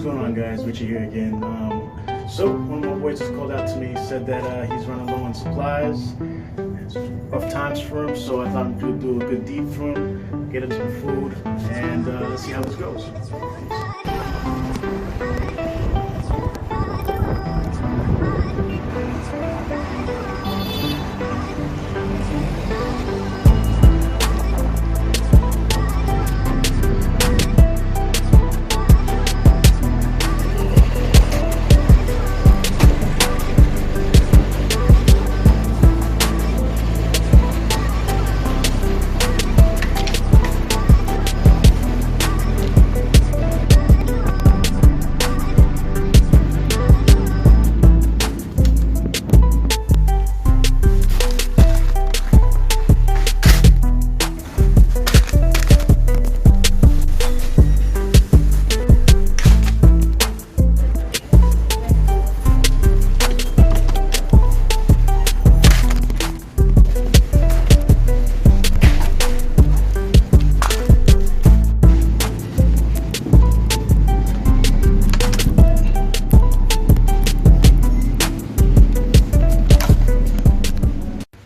going on, guys? Richie here again. So one of my boys just called out to me, said that he's running low on supplies. It's rough times for him, so I thought I'd do a good deed for him, get him some food, and let's see how this goes.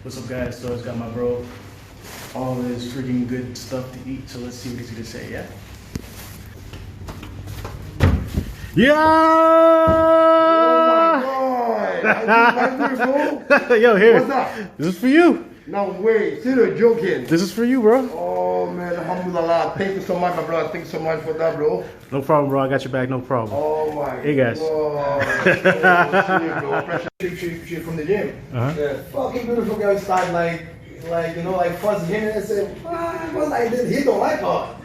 What's up, guys? So I just got my bro all this freaking good stuff to eat, so let's see what he's gonna say, yeah? Yeah! Oh my God! Yo, here. What's up? This is for you. No way. You're joking. This is for you, bro. Oh man, alhamdulillah. Thank you so much, my brother. Thank you so much for that, bro. No problem, bro. I got your back. No problem. Oh my. Hey, guys. Oh, shit, bro. She from the gym. Uh-huh. Fucking beautiful girl start like fussing him and said, what I did, he don't like her.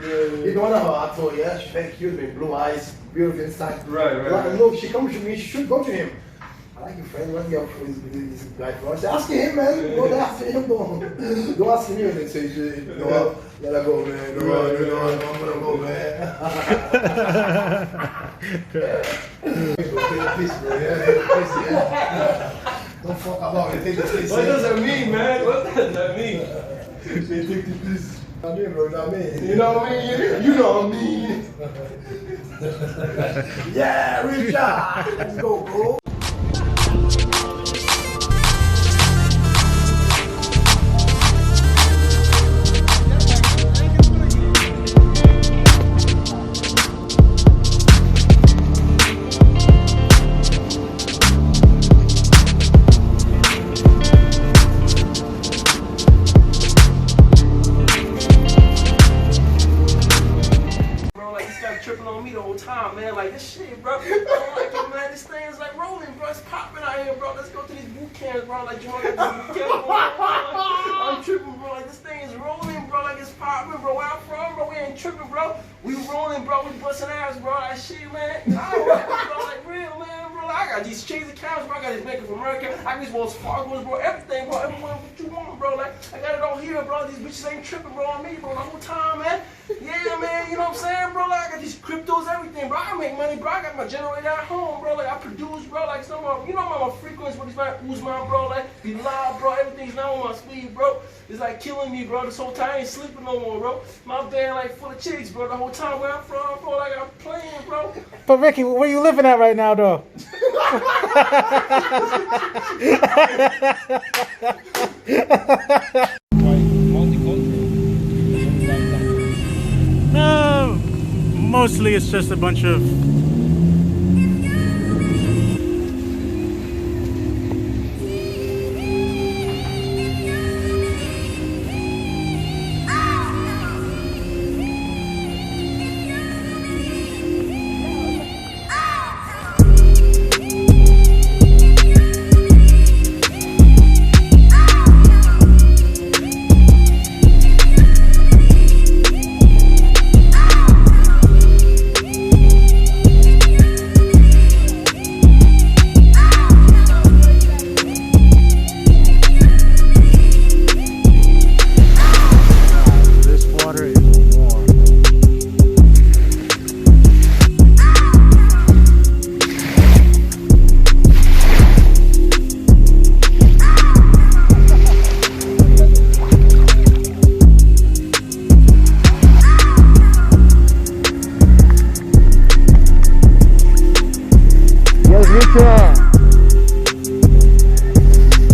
He don't like her. I told yeah, she's very cute with blue eyes, beautiful inside. Right. Like, look, she comes to me, she should go to him. I like your friend, what's your this guy for? I said, ask him, man. Go ask him, don't ask me anything. So you should, let her go, man. I'm gonna go, man. Take bro. Yeah. Don't fuck about it. Take the piss. What does that mean, man? What does that mean? They take the piss. I mean, bro, not me. You know what I mean? You know what I mean? Yeah, Richard. Let's go, bro. Tripping on me the whole time, man. Like this shit, bro. I don't like it, man. This thing is like rolling, bro. It's popping out here, bro. Let's go to these boot camps, bro. Like, you want to get boot camp, bro? I'm tripping, bro. Like, this thing is rolling, bro. Like, it's popping, bro. Where I'm from, bro, we ain't tripping, bro. We rolling, bro. We busting ass, bro. That shit, man. I don't like it, bro. Like, real, man, bro. Like, I got these cheesy accounts, bro. I got these Bank of America. I got these Wells Fargo's, bro. Everything, bro. Everyone, what you want, bro. Like, I got it all here, bro. These bitches ain't tripping, bro, on me, bro. The whole time, man. Yeah, man. You know what I'm saying, bro? Like, I got these cryptos, everything, bro. I make money, bro. I got my generator at home, bro. Like, I produce, bro. Like, some of you know my frequency with this man Uzman, bro. Like, be live, bro. Everything's now on my speed, bro. It's like killing me, bro. This whole time I ain't sleeping no more, bro. My bed like full of chicks, bro. The whole time where I'm from, bro. Like, I'm playing, bro. But Ricky, where you living at right now, though? No, mostly it's just a bunch of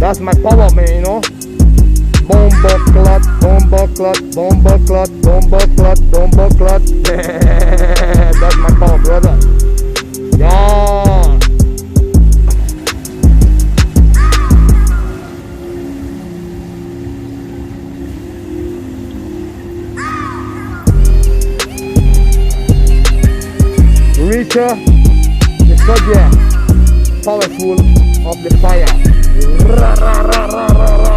That's my power, man, you know. Bomba clot, bomba clot, bomba clot, bomba clot, bomba clot. That's my power, brother. Yeah. Reacher, the soldier, powerful of the fire. Ra, ra, ra, ra, ra, ra.